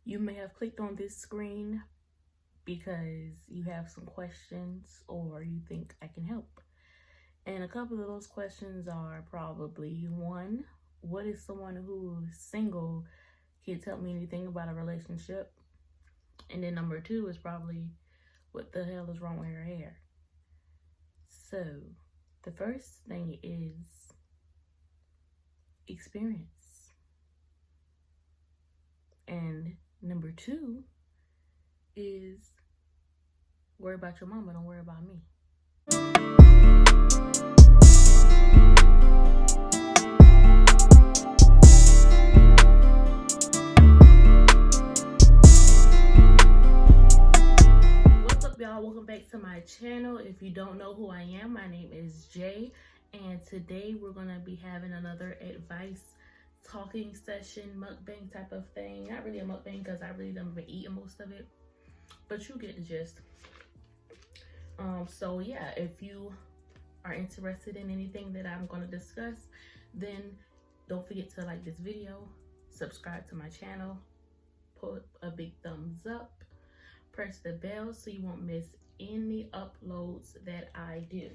You may have clicked on this screen because you have some questions or you think I can help. And a couple of those questions are probably, one, what is someone who's single can tell me anything about a relationship? And then number two is probably, what the hell is wrong with her hair? So the first thing is experience. And number two is worry about your mama, don't worry about me. What's up, y'all? Welcome back to my channel. If you don't know who I am, my name is Jay, and today we're gonna be having another advice talking session, mukbang type of thing. Not really a mukbang because I really don't even eat most of it, but you get the gist. So yeah, if you are interested in anything that I'm going to discuss, then don't forget to like this video, subscribe to my channel, put a big thumbs up, press the bell so you won't miss any uploads that I do.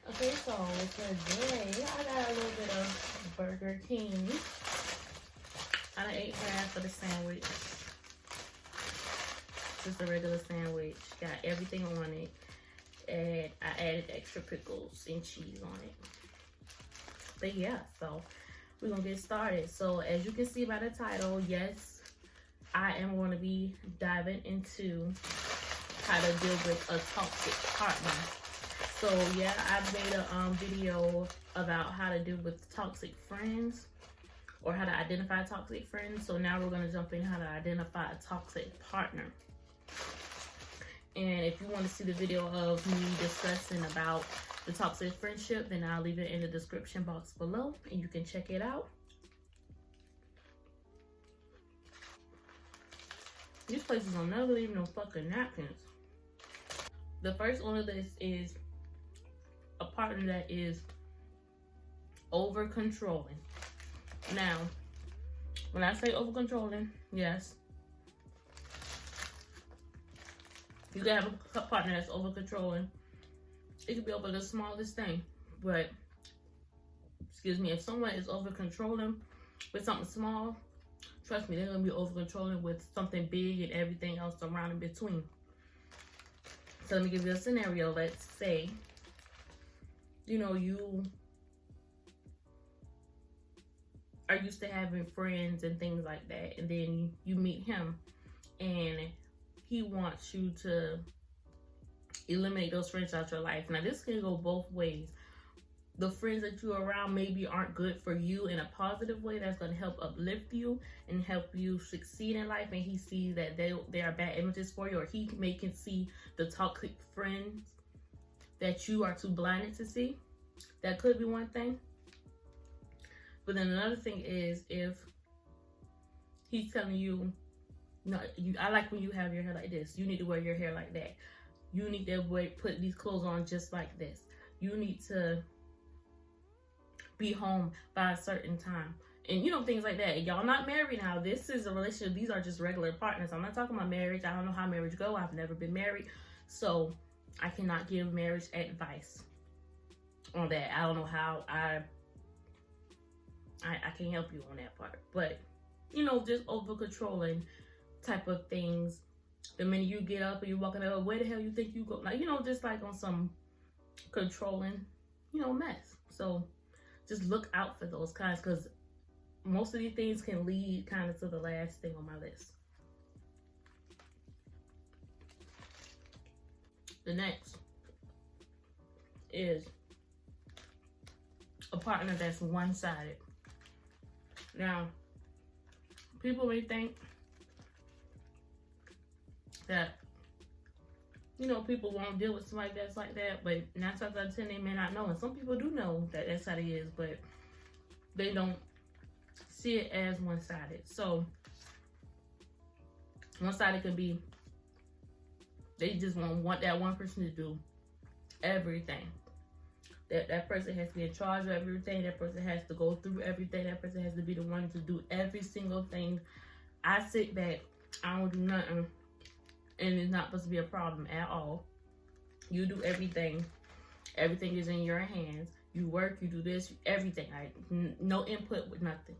Okay, so today I got a little bit of Burger King. I done ate half of the sandwich. Just a regular sandwich. Got everything on it. And I added extra pickles and cheese on it. But yeah, so we're gonna get started. So as you can see by the title, yes, I am going to be diving into how to deal with a toxic partner. So yeah, I made a video about how to deal with toxic friends, or how to identify toxic friends. So now we're gonna jump in how to identify a toxic partner. And if you want to see the video of me discussing about the toxic friendship, then I'll leave it in the description box below and you can check it out. These places will never leave no fucking napkins. The first on the list is a partner that is over controlling. Now, when I say over controlling, yes, you can have a partner that's over controlling. It could be over the smallest thing, but excuse me, if someone is over controlling with something small, trust me, they're gonna be over controlling with something big and everything else around in between. So let me give you a scenario. Let's say, you know, you are used to having friends and things like that, and then you meet him and he wants you to eliminate those friends out your life. Now this can go both ways. The friends that you're around maybe aren't good for you in a positive way that's going to help uplift you and help you succeed in life, and he sees that they are bad images for you, or he can see the toxic friends that you are too blinded to see. That could be one thing. But then another thing is, if he's telling you, no, I like when you have your hair like this. You need to wear your hair like that. You need to put these clothes on just like this. You need to be home by a certain time. And you know, things like that. Y'all not married now. This is a relationship. These are just regular partners. I'm not talking about marriage. I don't know how marriage go. I've never been married. So I cannot give marriage advice on that. I don't know how. I can't help you on that part. But, you know, just over controlling type of things. The minute you get up and you're walking out, where the hell you think you go? Like, you know, just like on some controlling, you know, mess. So just look out for those kinds, because most of these things can lead kind of to the last thing on my list. The next is a partner that's one-sided. Now, people may think that, you know, people won't deal with somebody that's like that, but 9 times out of 10 they may not know. And some people do know that that's how it is, but they don't see it as one-sided. So one-sided could be they just want that one person to do everything. That person has to be in charge of everything. That person has to go through everything. That person has to be the one to do every single thing I sit back, I don't do nothing, and it's not supposed to be a problem at all. You do everything. Everything is in your hands. You work, you do this, everything. Like, no input with nothing.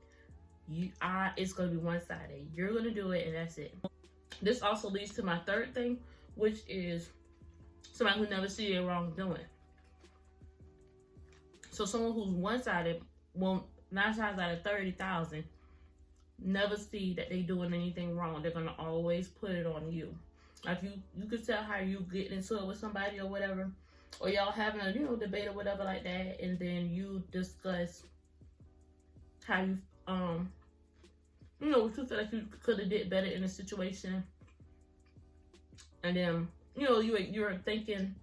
It's going to be one-sided. You're going to do it, and that's it. This also leads to my third thing, which is somebody who never see their wrongdoing. So someone who's one-sided, 9 times out of 30,000, never see that they doing anything wrong. They're going to always put it on you. Like, you could tell how you get into it with somebody or whatever, or y'all having a, debate or whatever like that, and then you discuss how you, what you feel like you could have did better in the situation. And then, you're thinking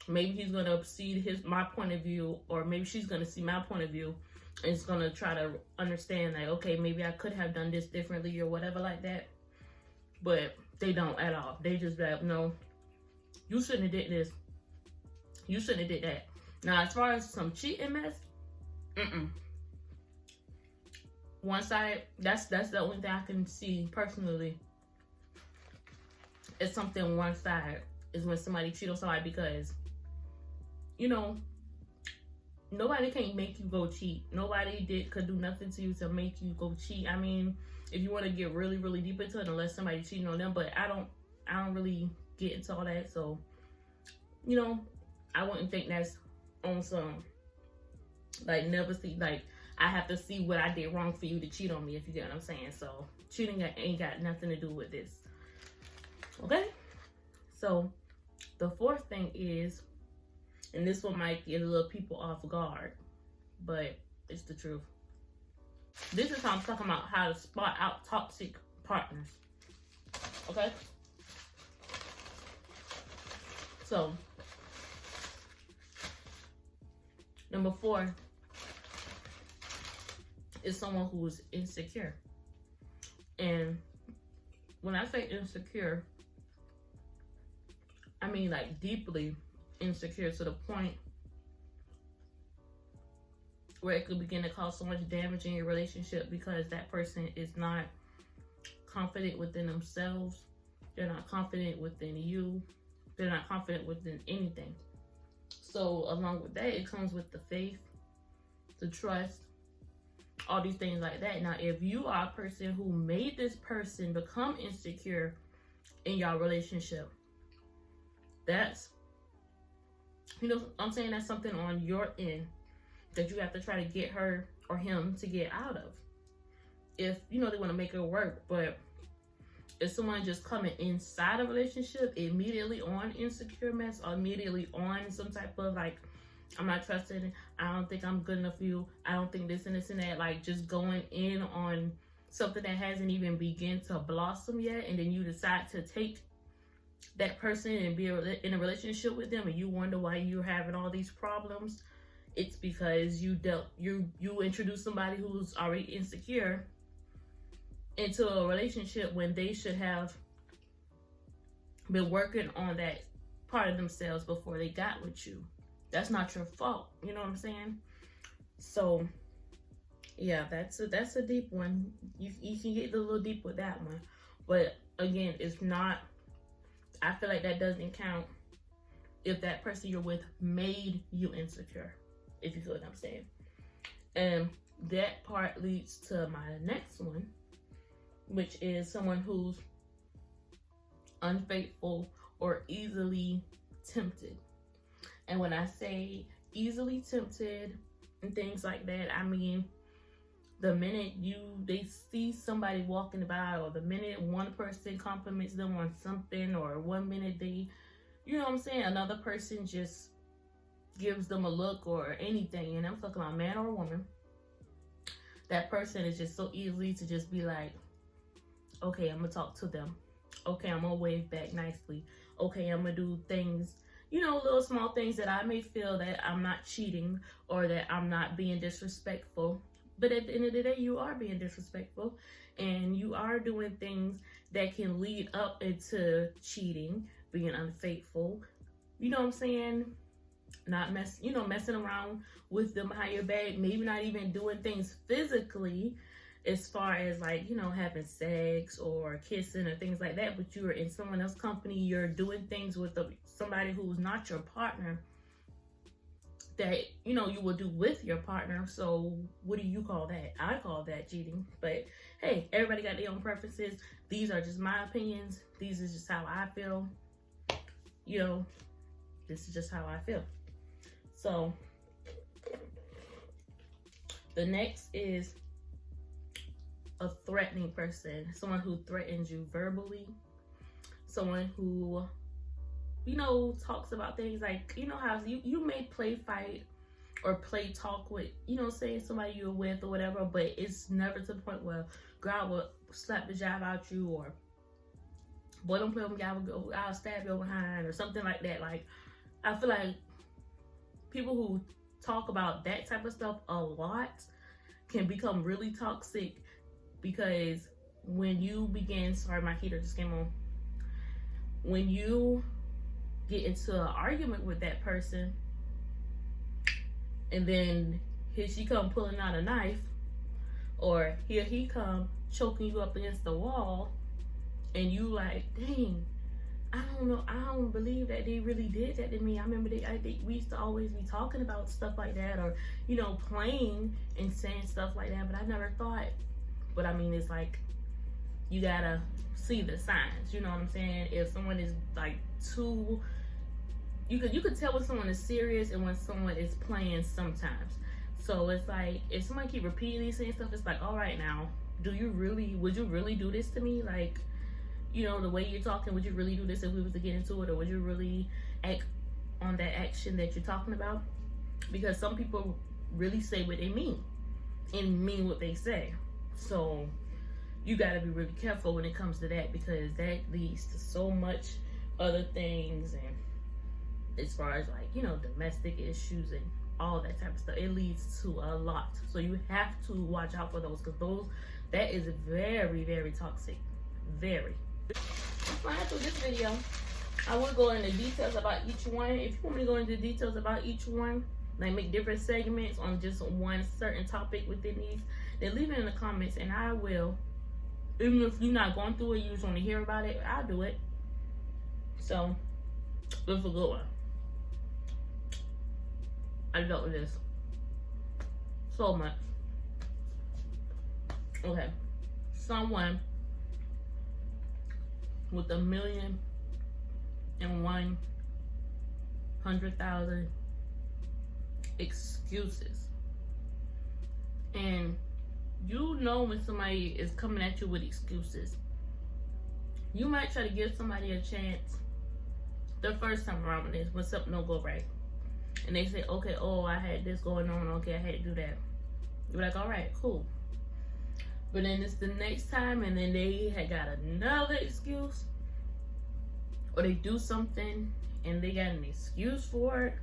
maybe he's going to see my point of view, or maybe she's going to see my point of view, and it's going to try to understand, like, okay, maybe I could have done this differently or whatever like that. But they don't at all. They just like, no, you shouldn't have did this. You shouldn't have did that. Now, as far as some cheating mess, one side, that's the only thing I can see personally. It's something one side is when somebody cheat on somebody, because, nobody can make you go cheat. Nobody could do nothing to you to make you go cheat. I mean, if you want to get really, really deep into it, unless somebody cheating on them, but I don't really get into all that. So, I wouldn't think that's on some, like, never see, like, I have to see what I did wrong for you to cheat on me, if you get what I'm saying. So, cheating ain't got nothing to do with this. Okay? So, the fourth thing is, and this one might get a little people off guard, but it's the truth. This is how I'm talking about how to spot out toxic partners. Okay? So, number 4 is someone who's insecure. And when I say insecure, I mean like deeply insecure, to the point where it could begin to cause so much damage in your relationship, because that person is not confident within themselves. They're not confident within you. They're not confident within anything. So along with that, it comes with the faith, the trust, all these things like that. Now, if you are a person who made this person become insecure in your relationship, that's, I'm saying that's something on your end that you have to try to get her or him to get out of. If, they want to make it work. But if someone just coming inside a relationship immediately on insecure mess, or immediately on some type of like, I'm not trusted, I don't think I'm good enough for you, I don't think this and this and that, like just going in on something that hasn't even begun to blossom yet, and then you decide to take that person and be in a relationship with them, and you wonder why you're having all these problems, it's because you introduced somebody who's already insecure into a relationship when they should have been working on that part of themselves before they got with you. That's not your fault. You know what I'm saying? So, yeah, that's a deep one. You can get a little deep with that one. But, again, it's not, I feel like that doesn't count if that person you're with made you insecure, if you feel what I'm saying. And that part leads to my next one, which is someone who's unfaithful or easily tempted. And when I say easily tempted and things like that, I mean the minute they see somebody walking by, or the minute one person compliments them on something, or 1 minute they, another person just gives them a look or anything, and I'm talking about a man or a woman, that person is just so easily to just be like, okay, I'm gonna talk to them. Okay, I'm gonna wave back nicely. Okay, I'm gonna do things, little small things that I may feel that I'm not cheating or that I'm not being disrespectful. But at the end of the day, you are being disrespectful, and you are doing things that can lead up into cheating, being unfaithful. You know what I'm saying? Not messing around with them behind your back. Maybe not even doing things physically as far as like, you know, having sex or kissing or things like that, but you're in someone else's company, you're doing things with somebody who's not your partner that, you know, you will do with your partner. So what do you call that? I call that cheating. But hey, everybody got their own preferences. These are just my opinions. These is just how I feel. You know, this is just how I feel. So the next is a threatening person, someone who threatens you verbally, someone who, you know, talks about things like, you know, how you may play fight or play talk with, you know, say somebody you're with or whatever, but it's never to the point where God will slap the jive out you, or boy, don't play with me, I'll stab you behind, or something like that. Like, I feel like people who talk about that type of stuff a lot can become really toxic, because when you begin, sorry, my heater just came on. When you get into an argument with that person, and then here she come pulling out a knife, or here he come choking you up against the wall, and you like, dang, I don't know, I don't believe that they really did that to me. I remember we used to always be talking about stuff like that, or, you know, playing and saying stuff like that, but I never thought. But I mean, it's like, you gotta see the signs, you know what I'm saying? If someone is like too, you could tell when someone is serious and when someone is playing sometimes. So it's like, if somebody keep repeatedly saying stuff, it's like, all right, now, would you really do this to me? Like, you know, the way you're talking, would you really do this if we was to get into it? Or would you really act on that action that you're talking about? Because some people really say what they mean and mean what they say. So you got to be really careful when it comes to that, because that leads to so much other things. And as far as like, you know, domestic issues and all that type of stuff, it leads to a lot. So you have to watch out for those, because that is very, very toxic. Very. After this video, I will go into details about each one. If you want me to go into details about each one, like make different segments on just one certain topic within these, then leave it in the comments and I will. Even if you're not going through it, you just want to hear about it, I'll do it. So, this is a good one. I dealt with this so much. Okay. Someone with 1,100,000 excuses. And you know when somebody is coming at you with excuses. You might try to give somebody a chance the first time around with this, when something don't go right. And they say, okay, oh, I had this going on, okay, I had to do that. You're like, all right, cool. But then it's the next time, and then they had got another excuse, or they do something and they got an excuse for it,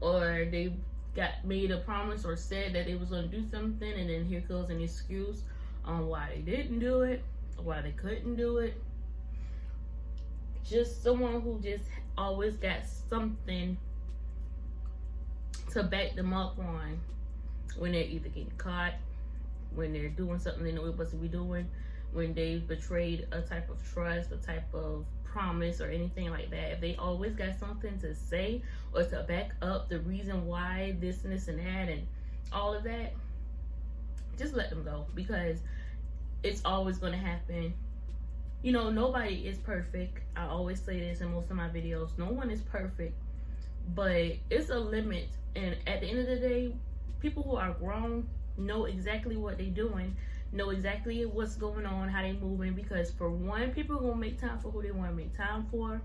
or they got made a promise or said that they was going to do something, and then here goes an excuse on why they didn't do it, or why they couldn't do it. Just someone who just always got something to back them up on when they're either getting caught, when they're doing something they know they're supposed to be doing, when they've betrayed a type of trust, a type of promise, or anything like that. If they always got something to say or to back up the reason why this and this and that and all of that, just let them go, because it's always going to happen. You know, nobody is perfect. I always say this in most of my videos. No one is perfect, but it's a limit. And at the end of the day, people who are grown know exactly what they're doing, know exactly what's going on, how they moving, because for one, people are gonna make time for who they want to make time for.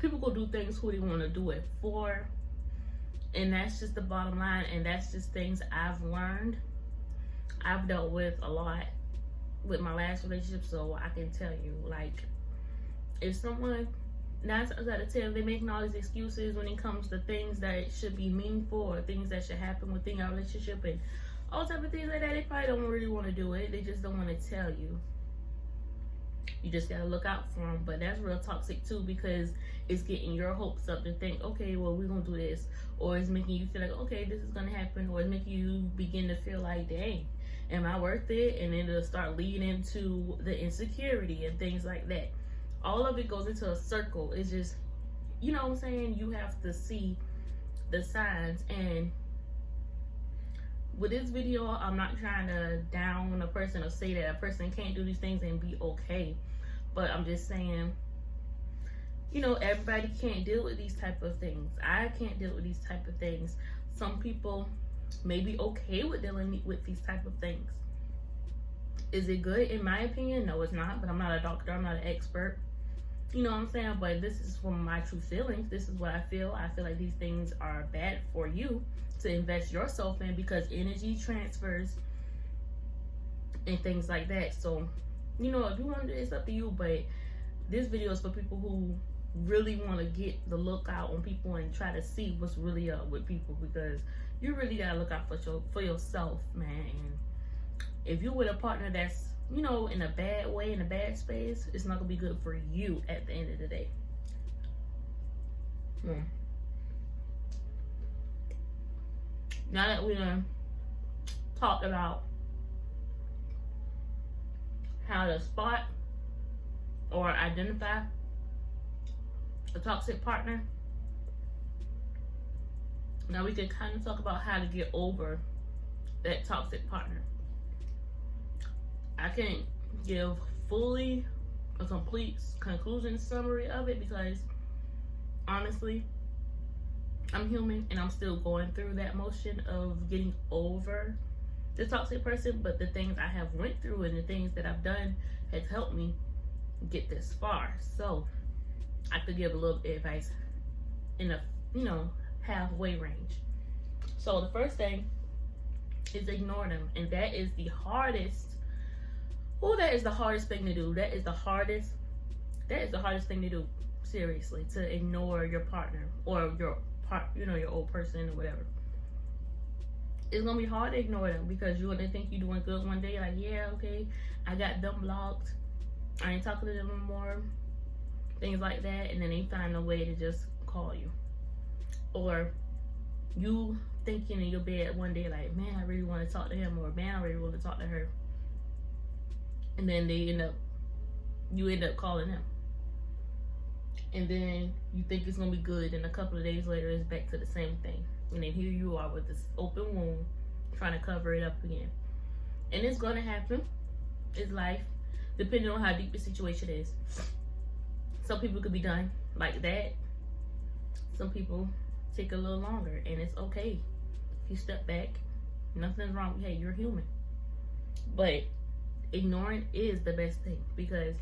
People gonna do things who they want to do it for, and that's just the bottom line. And that's just things I've learned. I've dealt with a lot with my last relationship, so I can tell you, like, if someone 9 times out of 10 they're making all these excuses when it comes to things that should be meaningful or things that should happen within our relationship and all type of things like that, they probably don't really want to do it. They just don't want to tell you. You just gotta look out for them. But that's real toxic too, because it's getting your hopes up to think, okay, well, we're gonna do this, or it's making you feel like, okay, this is gonna happen, or it's making you begin to feel like, dang, Am I worth it? And then it'll start leading into the insecurity and things like that. All of it goes into a circle. It's just, you know what I'm saying? You have to see the signs. And with this video, I'm not trying to down a person or say that a person can't do these things and be okay. But I'm just saying, you know, everybody can't deal with these type of things. I can't deal with these type of things. Some people may be okay with dealing with these type of things. Is it good? In my opinion, no, it's not. But I'm not a doctor. I'm not an expert. You know what I'm saying? But this is from my true feelings. This is what I feel. I feel like these things are bad for you to invest yourself in, because energy transfers and things like that. So, you know, if you want to, it's up to you. But this video is for people who really want to get the look out on people and try to see what's really up with people, because you really gotta look out for yourself, man. And if you with a partner that's, you know, in a bad way, in a bad space, it's not gonna be good for you at the end of the day. Now that we done talked about how to spot or identify a toxic partner, now we can kind of talk about how to get over that toxic partner. I can't give fully a complete conclusion summary of it, because honestly, I'm human and I'm still going through that motion of getting over the toxic person. But the things I have went through and the things that I've done has helped me get this far. So I could give a little bit of advice in a, you know, halfway range. So the first thing is ignore them. And that is the hardest. Oh, that is the hardest thing to do. That is the hardest thing to do. Seriously, to ignore your partner or your old person or whatever. It's gonna be hard to ignore them, because you're gonna think you're doing good one day, like, yeah, okay, I got them blocked, I ain't talking to them anymore, things like that, and then they find a way to just call you. Or you thinking in your bed one day, like, man, I really want to talk to him, or man, I really want to talk to her, and then you end up calling him. And then you think it's gonna be good, and a couple of days later it's back to the same thing. And then here you are with this open wound, trying to cover it up again. And it's gonna happen. It's life, depending on how deep the situation is. Some people could be done like that. Some people take a little longer, and it's okay. If you step back, nothing's wrong. Hey, you're human. But ignoring is the best thing, because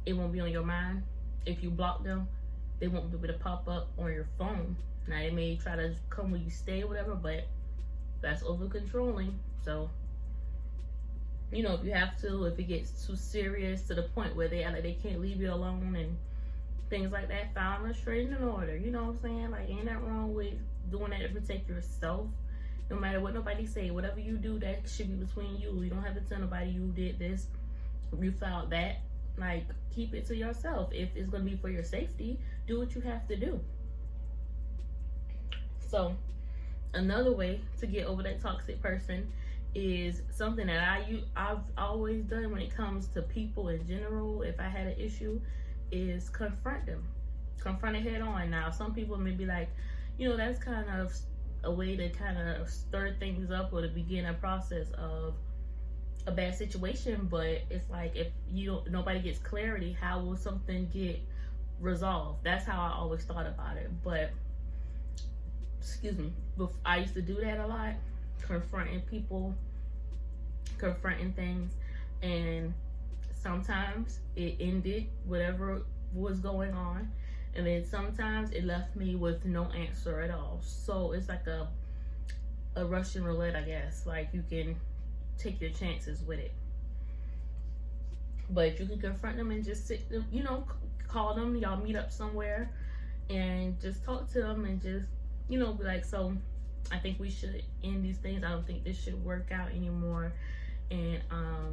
it won't be on your mind. If you block them, they won't be able to pop up on your phone. Now, they may try to come where you stay or whatever, but that's over controlling. So, you know, if you have to, if it gets too serious to the point where they can't leave you alone and things like that, file a restraining order. You know what I'm saying? Like, ain't that wrong with doing that to protect yourself? No matter what nobody say, whatever you do, that should be between you. You don't have to tell nobody you did this, you filed that. Like, keep it to yourself. If it's gonna be for your safety, do what you have to do. So another way to get over that toxic person is something that I've always done when it comes to people in general. If I had an issue, is confront them, confront it head on. Now, some people may be like, you know, that's kind of a way to kind of stir things up or to begin a process of a bad situation. But it's like, if nobody gets clarity, how will something get resolved? That's how I always thought about it. But excuse me, I used to do that a lot, confronting people, confronting things, and sometimes it ended whatever was going on, and then sometimes it left me with no answer at all. So it's like a Russian roulette, I guess. Like, you can take your chances with it, but you can confront them and just sit them, you know, call them, y'all meet up somewhere and just talk to them and just, you know, be like, so I think we should end these things. I don't think this should work out anymore. And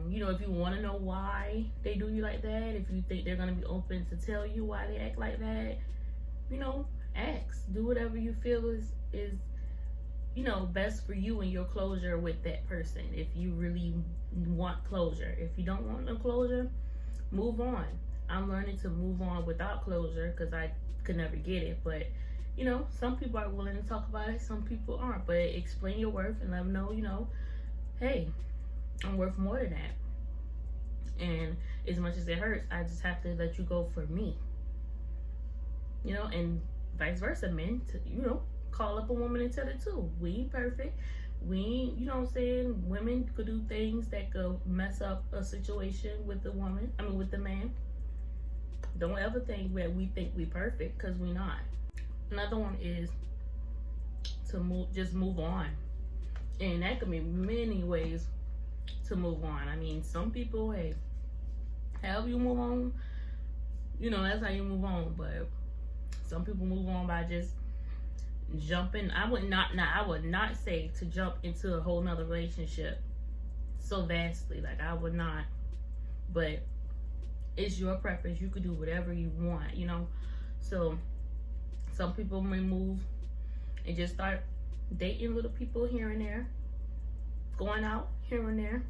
you know, if you want to know why they do you like that, if you think they're going to be open to tell you why they act like that, you know, ask. Do whatever you feel is you know, best for you and your closure with that person. If you really want closure. If you don't want no closure, move on. I'm learning to move on without closure because I could never get it. But, you know, some people are willing to talk about it. Some people aren't. But explain your worth and let them know, you know, hey, I'm worth more than that. And as much as it hurts, I just have to let you go for me. You know, and vice versa. Men, you know, call up a woman and tell it too. We ain't perfect. We ain't, you know what I'm saying? Women could do things that could mess up a situation with the woman. I mean, with the man. Don't ever think that we think we perfect, because we not. Another one is to just move on. And that could be many ways to move on. I mean, some people, hey, however you move on, you know, that's how you move on. But some people move on by just jumping. I would not say to jump into a whole nother relationship so vastly. Like, I would not. But it's your preference. You could do whatever you want, you know. So some people may move and just start dating little people here and there, going out here and there,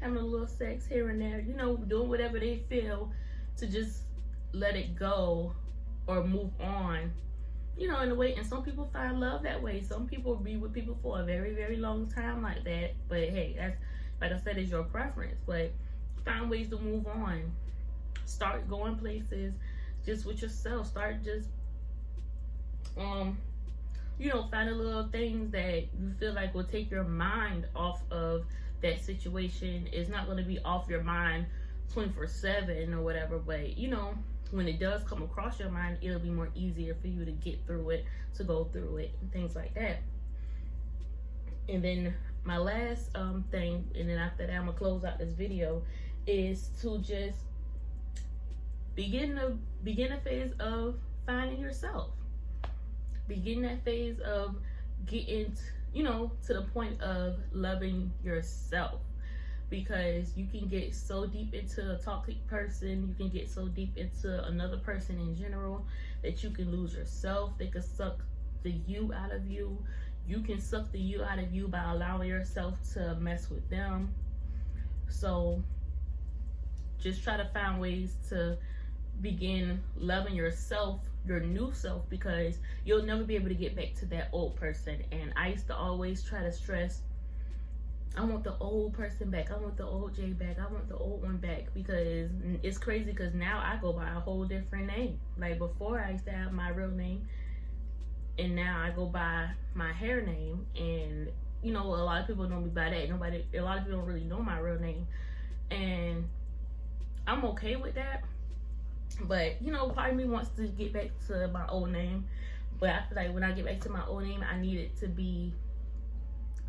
having a little sex here and there, you know, doing whatever they feel to just let it go or move on, you know, in a way. And some people find love that way. Some people be with people for a very, very long time like that. But hey, that's, like I said, it's your preference. But find ways to move on. Start going places just with yourself. Start just you know, finding little things that you feel like will take your mind off of that situation. It's not going to be off your mind 24/7 or whatever, but you know, when it does come across your mind, it'll be more easier for you to get through it, to go through it, and things like that. And then my last thing, and then after that I'm gonna close out this video, is to just begin a phase of finding yourself. Begin that phase of getting, you know, to the point of loving yourself. Because you can get so deep into a toxic person, you can get so deep into another person in general, that you can lose yourself. They can suck the you out of you. You can suck the you out of you by allowing yourself to mess with them. So just try to find ways to begin loving yourself, your new self, because you'll never be able to get back to that old person. And I used to always try to stress, I want the old person back, I want the old Jay back, I want the old one back. Because it's crazy, because now I go by a whole different name. Like before, I used to have my real name, and now I go by my hair name. And you know, a lot of people know me by that. A lot of people don't really know my real name, and I'm okay with that. But you know, part of me wants to get back to my old name. But I feel like when I get back to my old name, I need it to be,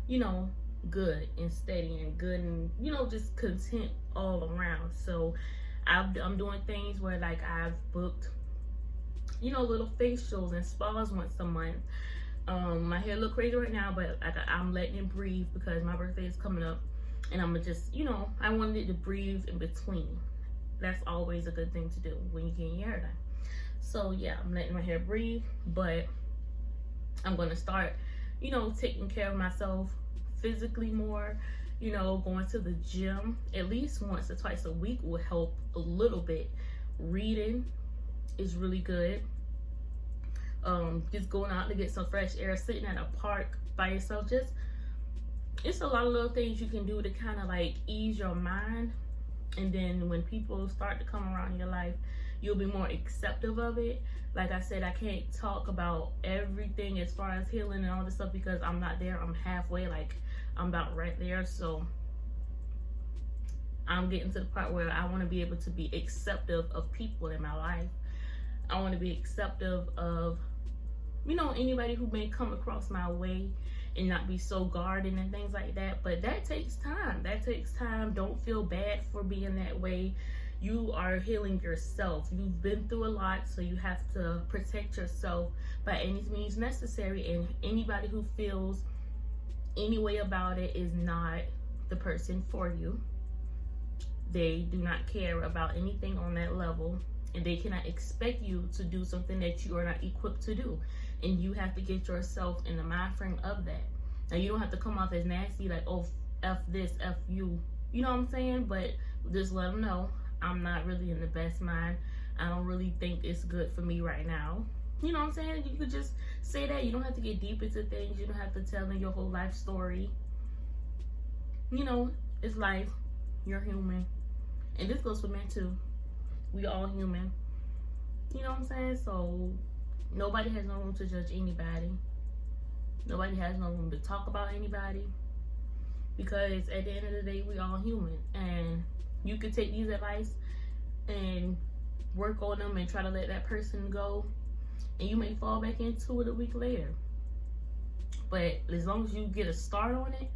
you know, good and steady and good, and you know, just content all around. So I'm doing things where, like, I've booked, you know, little facials and spas once a month. My hair look crazy right now, but like, I'm letting it breathe because my birthday is coming up, and I'm gonna just, you know, I wanted it to breathe in between. That's always a good thing to do when you're getting your hair done. So yeah, I'm letting my hair breathe, but I'm gonna start, you know, taking care of myself physically more. You know, going to the gym at least once or twice a week will help a little bit. Reading is really good. Just going out to get some fresh air, sitting at a park by yourself. Just, it's a lot of little things you can do to kind of like ease your mind. And then when people start to come around in your life, you'll be more accepting of it. Like I said, I can't talk about everything as far as healing and all this stuff because I'm not there. I'm halfway, like I'm about right there. So I'm getting to the part where I want to be able to be accepting of people in my life. I want to be accepting of, you know, anybody who may come across my way, and not be so guarded and things like that. But that takes time. That takes time. Don't feel bad for being that way. You are healing yourself. You've been through a lot, so you have to protect yourself by any means necessary. And anybody who feels any way about it is not the person for you. They do not care about anything on that level, and they cannot expect you to do something that you are not equipped to do. And you have to get yourself in the mind frame of that. Now, you don't have to come off as nasty, like, oh, F this, F you. You know what I'm saying? But just let them know I'm not really in the best mind. I don't really think it's good for me right now. You know what I'm saying? You could just say that. You don't have to get deep into things. You don't have to tell them your whole life story. You know, it's life. You're human. And this goes for men too. We all human. You know what I'm saying? So nobody has no room to judge anybody. Nobody has no room to talk about anybody. Because at the end of the day, we all human. And you could take these advice and work on them and try to let that person go. And you may fall back into it a week later. But as long as you get a start on it,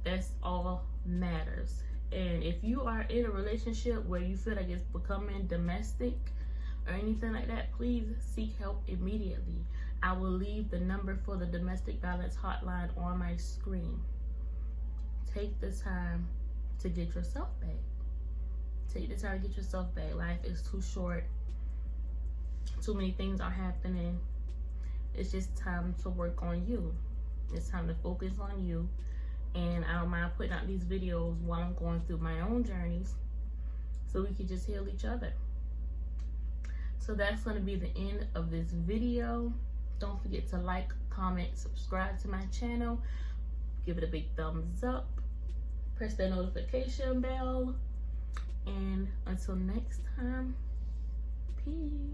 that's all matters. And if you are in a relationship where you feel like it's becoming domestic or anything like that, please seek help immediately. I will leave the number for the domestic violence hotline on my screen. Take the time to get yourself back. Take the time to get yourself back. Life is too short. Too many things are happening. It's just time to work on you. It's time to focus on you. And I don't mind putting out these videos while I'm going through my own journeys so we can just heal each other. So that's going to be the end of this video. Don't forget to like, comment, subscribe to my channel. Give it a big thumbs up. Press that notification bell. And until next time, peace.